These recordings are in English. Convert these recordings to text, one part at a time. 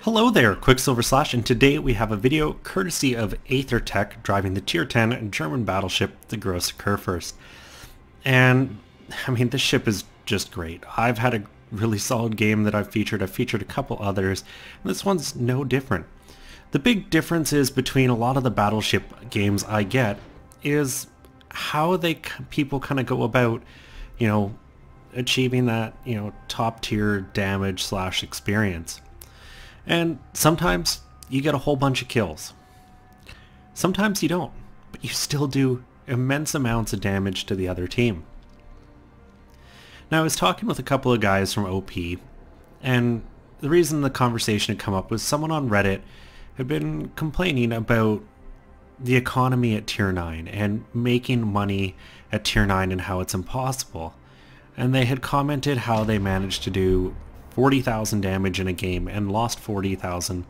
Hello there, Qckslvrslash, and today we have a video courtesy of Throwback driving the Tier 10 German battleship, the Grosse Kurfürst. And, I mean, this ship is just great. I've had a really solid game that I've featured a couple others, and this one's no different. The big difference is between a lot of the battleship games I get is how people kind of go about, achieving that, top tier damage / experience. And sometimes you get a whole bunch of kills. Sometimes you don't, but you still do immense amounts of damage to the other team. Now I was talking with a couple of guys from OP, and the reason the conversation had come up was someone on Reddit had been complaining about the economy at Tier 9 and making money at Tier 9 and how it's impossible. And they had commented how they managed to do 40,000 damage in a game and lost 40,000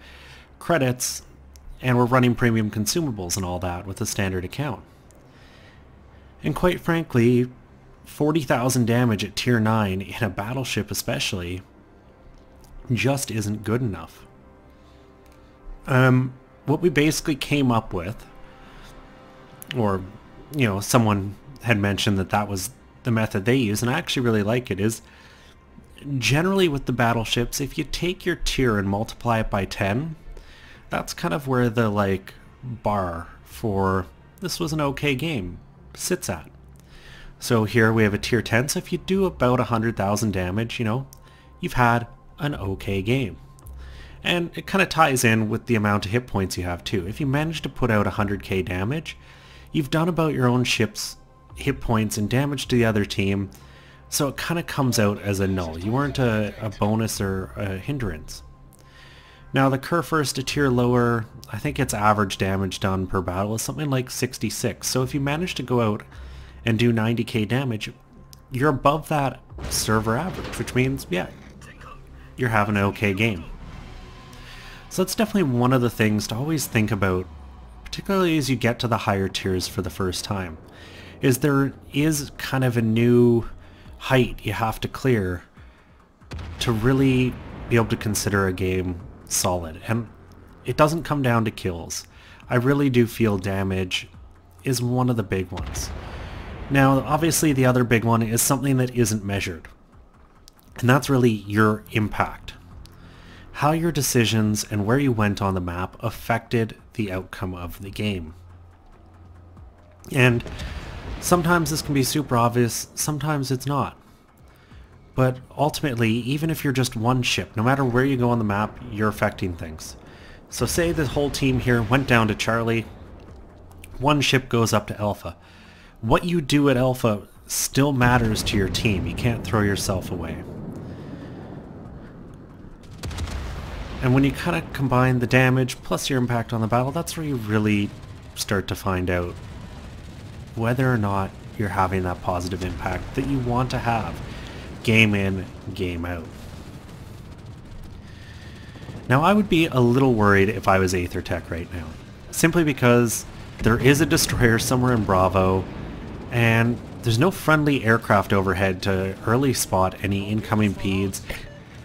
credits and were running premium consumables and all that with a standard account. And quite frankly, 40,000 damage at Tier 9 in a battleship especially just isn't good enough. What we basically came up with, or someone had mentioned that was the method they use, and I actually really like it, is generally with the battleships, if you take your tier and multiply it by 10, that's kind of where the bar for this was an okay game sits at. So here we have a tier 10, so if you do about 100,000 damage, you've had an okay game. And it kind of ties in with the amount of hit points you have too. If you manage to put out 100k damage, you've done about your own ship's hit points and damage to the other team, so it kind of comes out as a null. You weren't a bonus or a hindrance. Now the Kurfürst, a tier lower, I think its average damage done per battle is something like 66. So if you manage to go out and do 90k damage, you're above that server average, which means, yeah, you're having an okay game. So that's definitely one of the things to always think about, particularly as you get to the higher tiers for the first time, is there is kind of a new height you have to clear to really be able to consider a game solid. And it doesn't come down to kills. I really do feel damage is one of the big ones. Now obviously the other big one is something that isn't measured, and that's really your impact. How your decisions and where you went on the map affected the outcome of the game. And sometimes this can be super obvious, sometimes it's not. But ultimately, even if you're just one ship, no matter where you go on the map, you're affecting things. So say the whole team here went down to Charlie, one ship goes up to Alpha. What you do at Alpha still matters to your team. You can't throw yourself away. And when you kind of combine the damage plus your impact on the battle, that's where you really start to find out whether or not you're having that positive impact that you want to have, game in, game out. Now I would be a little worried if I was Throwback right now, simply because there is a destroyer somewhere in Bravo, and there's no friendly aircraft overhead to early spot any incoming PEDs,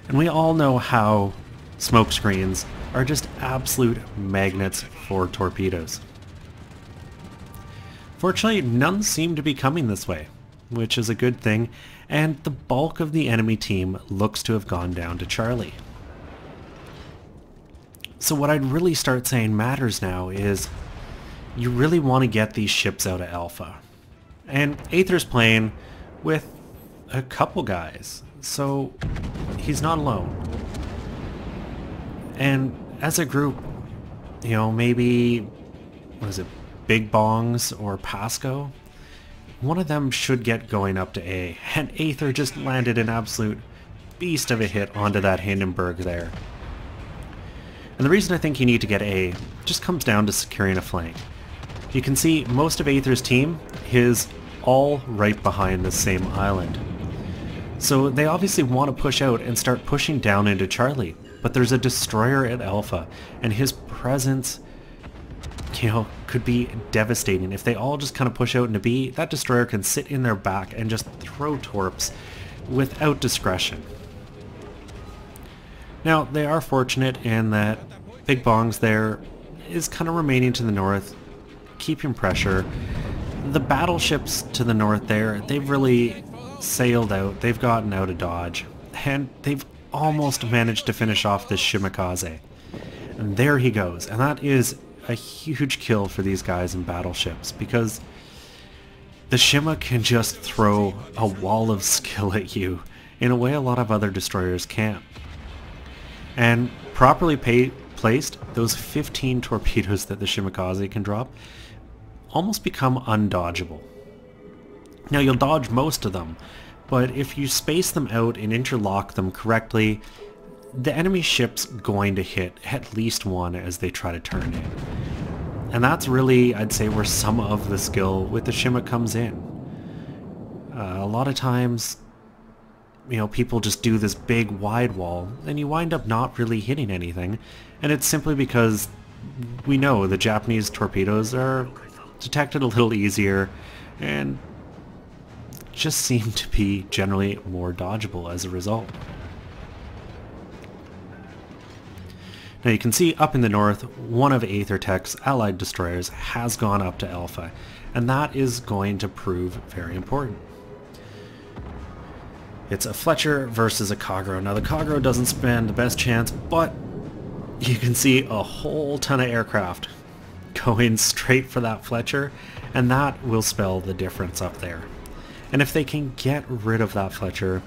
and we all know how smoke screens are just absolute magnets for torpedoes. Fortunately, none seem to be coming this way, which is a good thing, and the bulk of the enemy team looks to have gone down to Charlie. So what I'd really start saying matters now is you really want to get these ships out of Alpha. And Aether's playing with a couple guys, so he's not alone. And as a group, maybe, what is it, Big Bongs or Pasco, one of them should get going up to A, and Aether just landed an absolute beast of a hit onto that Hindenburg there. And the reason I think you need to get A just comes down to securing a flank. You can see most of Aether's team is all right behind the same island. So they obviously want to push out and start pushing down into Charlie, but there's a destroyer at Alpha, and his presence could be devastating. If they all just kind of push out into B, that destroyer can sit in their back and just throw torps without discretion. Now, they are fortunate in that Big Bongs there is kind of remaining to the north, keeping pressure. The battleships to the north there, they've really sailed out, they've gotten out of dodge, and they've almost managed to finish off this Shimakaze. And there he goes, and that is a huge kill for these guys in battleships, because the Shima can just throw a wall of skill at you in a way a lot of other destroyers can't. And properly placed, those 15 torpedoes that the Shimakaze can drop almost become undodgeable. Now, you'll dodge most of them, but if you space them out and interlock them correctly, the enemy ship's going to hit at least one as they try to turn in. And that's really, I'd say, where some of the skill with the Shima comes in. A lot of times, you know, people just do this big wide wall and you wind up not really hitting anything, and it's simply because we know the Japanese torpedoes are detected a little easier and just seem to be generally more dodgeable as a result. Now you can see up in the north, one of Aethertech's allied destroyers has gone up to Alpha, and that is going to prove very important. It's a Fletcher versus a Kagero. Now the Kagero doesn't stand the best chance, but you can see a whole ton of aircraft going straight for that Fletcher, and that will spell the difference up there. And if they can get rid of that Fletcher,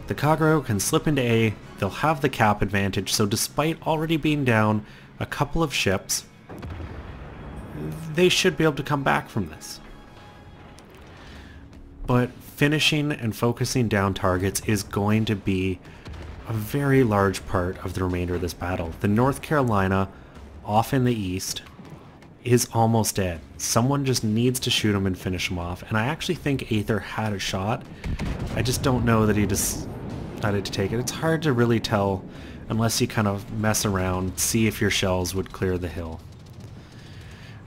the Kagero can slip into A, they'll have the cap advantage, so despite already being down a couple of ships, they should be able to come back from this. But finishing and focusing down targets is going to be a very large part of the remainder of this battle. The North Carolina, off in the east, is almost dead. Someone just needs to shoot him and finish him off, and I actually think Aether had a shot. I just don't know that he decided to take it. It's hard to really tell unless you kind of mess around, see if your shells would clear the hill.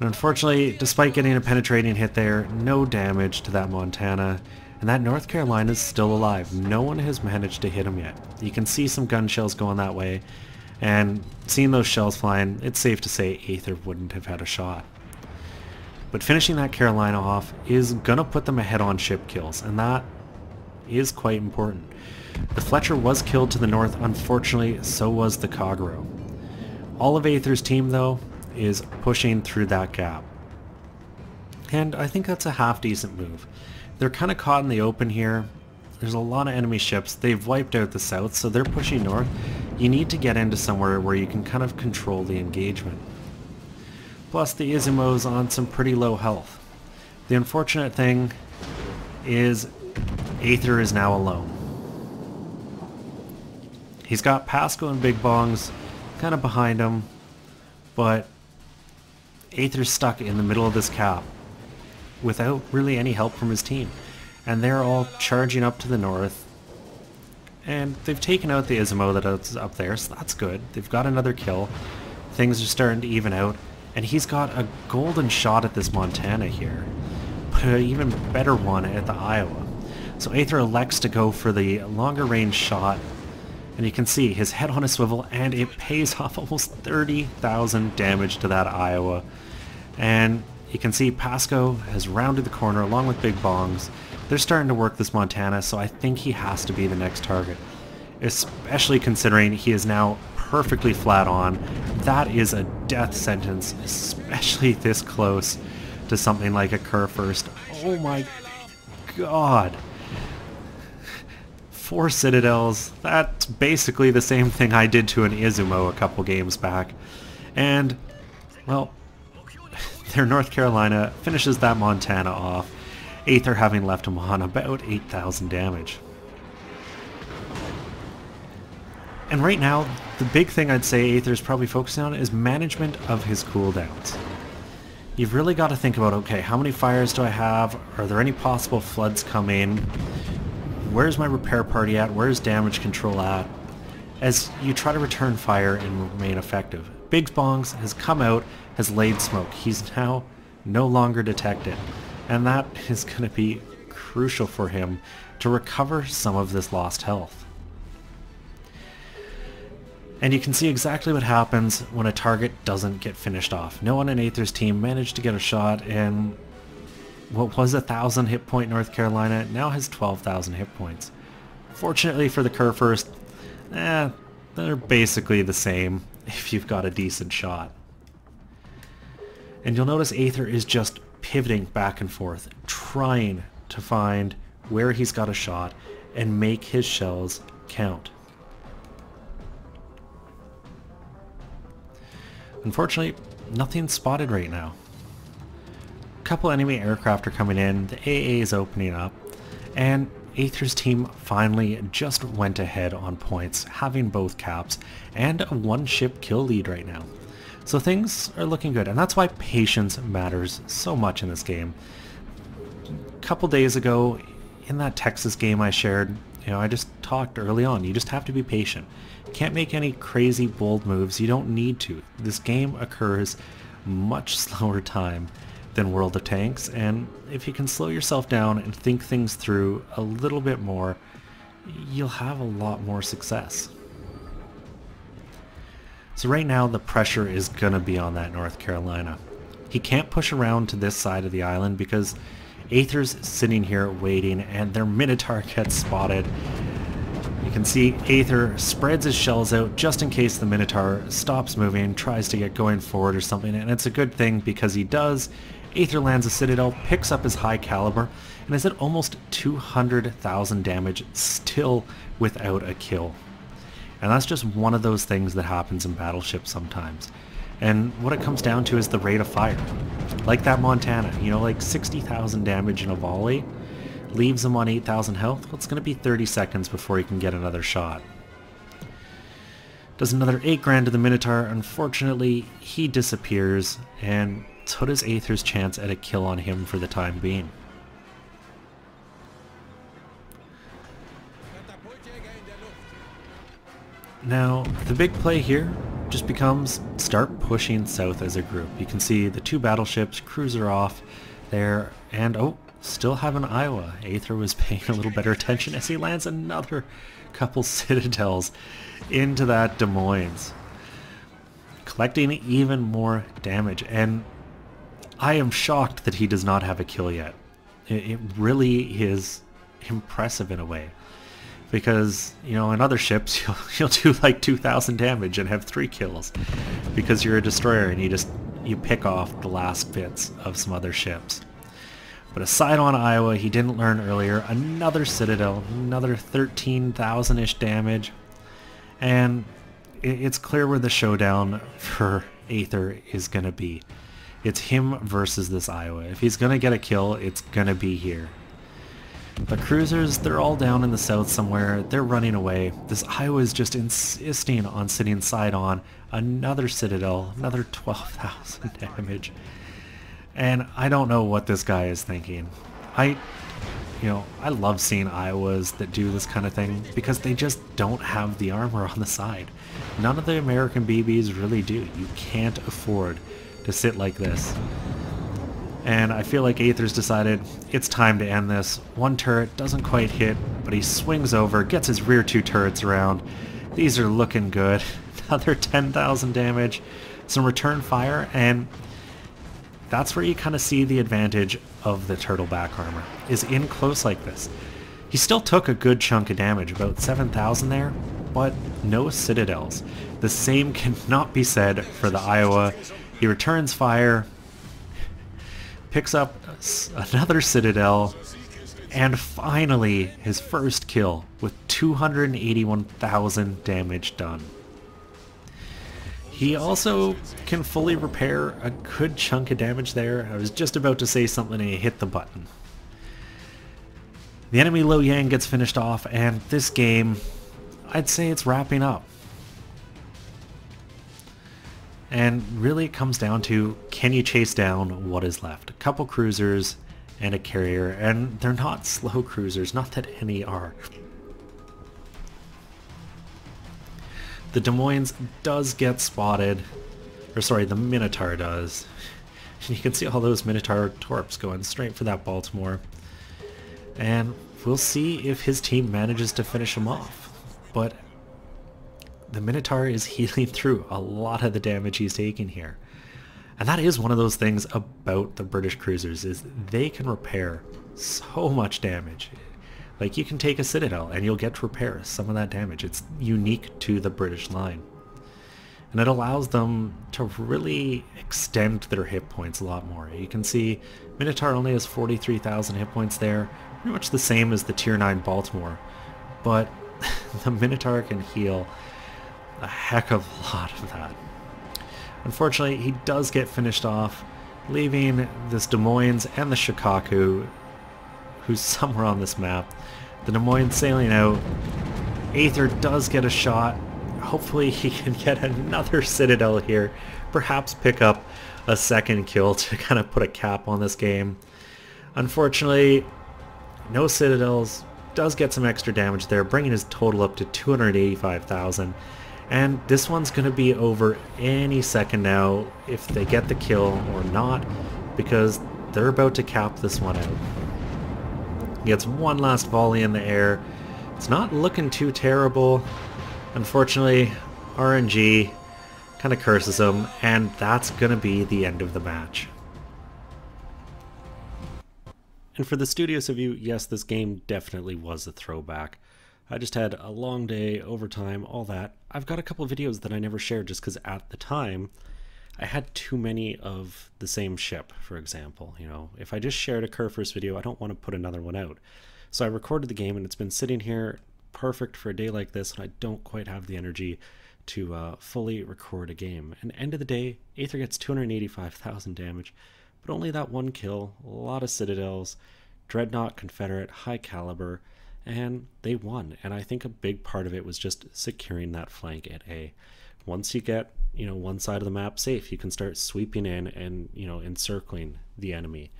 And unfortunately, despite getting a penetrating hit there, no damage to that Montana, and that North Carolina is still alive. No one has managed to hit him yet. You can see some gun shells going that way, and seeing those shells flying, it's safe to say Aether wouldn't have had a shot. But finishing that Carolina off is gonna put them ahead on ship kills, and that is quite important. The Fletcher was killed to the north, unfortunately, so was the Kagero. All of Aether's team, though, is pushing through that gap. And I think that's a half-decent move. They're kind of caught in the open here. There's a lot of enemy ships. They've wiped out the south, so they're pushing north. You need to get into somewhere where you can kind of control the engagement. Plus, the Izumo's on some pretty low health. The unfortunate thing is Aether is now alone. He's got Pasco and Big Bongs kind of behind him, but Aether's stuck in the middle of this cap without really any help from his team. And they're all charging up to the north. And they've taken out the Izumo that's up there, so that's good. They've got another kill. Things are starting to even out. And he's got a golden shot at this Montana here, but an even better one at the Iowa. So Aether elects to go for the longer range shot, and you can see his head on a swivel, and it pays off almost 30,000 damage to that Iowa. And you can see Pasco has rounded the corner along with Big Bongs. They're starting to work this Montana, so I think he has to be the next target, especially considering he is now perfectly flat on. That is a death sentence, especially this close to something like a Kurfürst. Oh my god. 4 citadels. That's basically the same thing I did to an Izumo a couple games back. And, well, their North Carolina finishes that Montana off, Aether having left him on about 8,000 damage. And right now, the big thing I'd say Aether's probably focusing on is management of his cooldowns. You've really got to think about, okay, how many fires do I have? Are there any possible floods coming? Where's my repair party at? Where's damage control at? As you try to return fire and remain effective. Big Bongs has come out, has laid smoke. He's now no longer detected. And that is going to be crucial for him to recover some of this lost health. And you can see exactly what happens when a target doesn't get finished off. No one in Aether's team managed to get a shot, and what was 1,000 hit point North Carolina now has 12,000 hit points. Fortunately for the Kurfürst, they're basically the same if you've got a decent shot. And you'll notice Aether is just pivoting back and forth, trying to find where he's got a shot and make his shells count. Unfortunately, nothing's spotted right now. A couple enemy aircraft are coming in, the AA is opening up, and Aether's team finally just went ahead on points, having both caps and a one-ship kill lead right now. So things are looking good, and that's why patience matters so much in this game. A couple days ago, in that Texas game I shared, I just talked early on, you just have to be patient. Can't make any crazy bold moves, you don't need to. This game occurs much slower time than World of Tanks, and if you can slow yourself down and think things through a little bit more, you'll have a lot more success. So right now the pressure is gonna be on that North Carolina. He can't push around to this side of the island because Aether's sitting here waiting and their Minotaur gets spotted. You can see Aether spreads his shells out just in case the Minotaur stops moving, tries to get going forward or something, and it's a good thing because he does. Aether lands a Citadel, picks up his high caliber, and is at almost 200,000 damage still without a kill. And that's just one of those things that happens in battleships sometimes. And what it comes down to is the rate of fire. Like that Montana, like 60,000 damage in a volley, leaves him on 8,000 health. Well, it's going to be 30 seconds before he can get another shot. Does another 8 grand to the Minotaur. Unfortunately, he disappears, and so does Aether's chance at a kill on him for the time being. Now, the big play here just becomes start pushing south as a group. You can see the 2 battleships, cruiser off there, and still have an Iowa. Aether was paying a little better attention as he lands another couple Citadels into that Des Moines, collecting even more damage. And I am shocked that he does not have a kill yet. It really is impressive in a way. Because, in other ships, you'll do like 2,000 damage and have 3 kills. Because you're a destroyer and you pick off the last bits of some other ships. But aside on Iowa, he didn't learn earlier. Another Citadel, another 13,000-ish damage. And it's clear where the showdown for Aether is going to be. It's him versus this Iowa. If he's going to get a kill, it's going to be here. The cruisers, they're all down in the south somewhere. They're running away. This Iowa is just insisting on sitting side on. Another Citadel, another 12,000 damage. And I don't know what this guy is thinking. I love seeing Iowas that do this kind of thing because they just don't have the armor on the side. None of the American BBs really do. You can't afford to sit like this. And I feel like Aether's decided it's time to end this. One turret doesn't quite hit, but he swings over, gets his rear 2 turrets around. These are looking good. Another 10,000 damage, some return fire, and that's where you kind of see the advantage of the turtleback armor, is in close like this. He still took a good chunk of damage, about 7,000 there, but no Citadels. The same cannot be said for the Iowa. He returns fire, picks up another Citadel, and finally his first kill with 281,000 damage done. He also can fully repair a good chunk of damage there. I was just about to say something and he hit the button. The enemy Lo Yang gets finished off, and this game, I'd say it's wrapping up. And really it comes down to, can you chase down what is left? A couple cruisers and a carrier, and they're not slow cruisers, not that any are. The Des Moines does get spotted, or sorry, the Minotaur does. And you can see all those Minotaur torps going straight for that Baltimore. And we'll see if his team manages to finish him off. But the Minotaur is healing through a lot of the damage he's taking here. And that is one of those things about the British cruisers, is they can repair so much damage. Like, you can take a Citadel and you'll get to repair some of that damage. It's unique to the British line. And it allows them to really extend their hit points a lot more. You can see Minotaur only has 43,000 hit points there, pretty much the same as the Tier 9 Baltimore. But the Minotaur can heal a heck of a lot of that. Unfortunately, he does get finished off, leaving this Des Moines and the Shikaku, who's somewhere on this map. The Des Moines sailing out. Aether does get a shot. Hopefully he can get another Citadel here, perhaps pick up a second kill to kind of put a cap on this game. Unfortunately, no Citadels. Does get some extra damage there, bringing his total up to 285,000. And this one's going to be over any second now if they get the kill or not, because they're about to cap this one out. Gets one last volley in the air. It's not looking too terrible. Unfortunately, RNG kind of curses him, and that's going to be the end of the match. And for the studious of you, yes, this game definitely was a throwback. I just had a long day, overtime, all that. I've got a couple of videos that I never shared just because at the time I had too many of the same ship, for example. You know, if I just shared a Kurfürst video, I don't want to put another one out. So I recorded the game and it's been sitting here perfect for a day like this, and I don't quite have the energy to fully record a game. And end of the day, Aether gets 285,000 damage, but only that one kill, a lot of Citadels, Dreadnought, Confederate, high caliber, and they won. And I think a big part of it was just securing that flank at A. Once you get, you know, one side of the map safe, you can start sweeping in and, you know, encircling the enemy.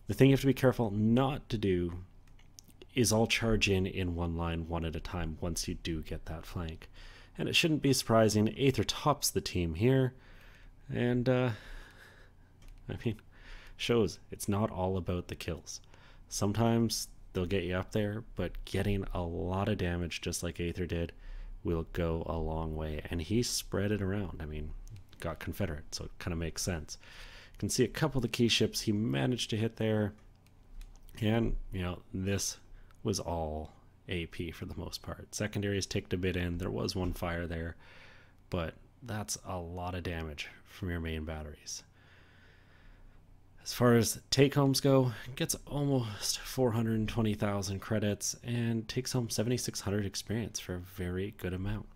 The thing you have to be careful not to do is all charge in one line, one at a time, once you do get that flank. And it shouldn't be surprising, Aether tops the team here, and I mean, shows it's not all about the kills. Sometimes they'll get you up there, but getting a lot of damage, just like Aether did, will go a long way. And he spread it around. I mean, got Confederate, so it kind of makes sense. You can see a couple of the key ships he managed to hit there, and, you know, this was all AP for the most part. Secondaries ticked a bit in. There was one fire there, but that's a lot of damage from your main batteries. As far as take-homes go, gets almost 420,000 credits and takes home 7,600 experience for a very good amount.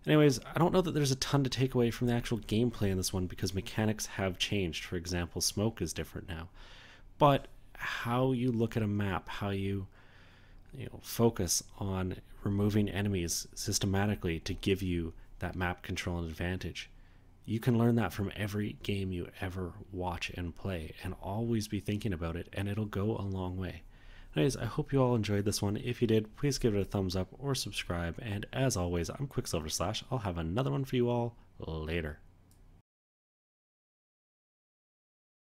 Anyways, I don't know that there's a ton to take away from the actual gameplay in this one because mechanics have changed. For example, smoke is different now. But how you look at a map, how you focus on removing enemies systematically to give you that map control and advantage. You can learn that from every game you ever watch and play, and always be thinking about it, and it'll go a long way. Anyways, I hope you all enjoyed this one. If you did, please give it a thumbs up or subscribe, and as always, I'm Qckslvrslash. I'll have another one for you all later.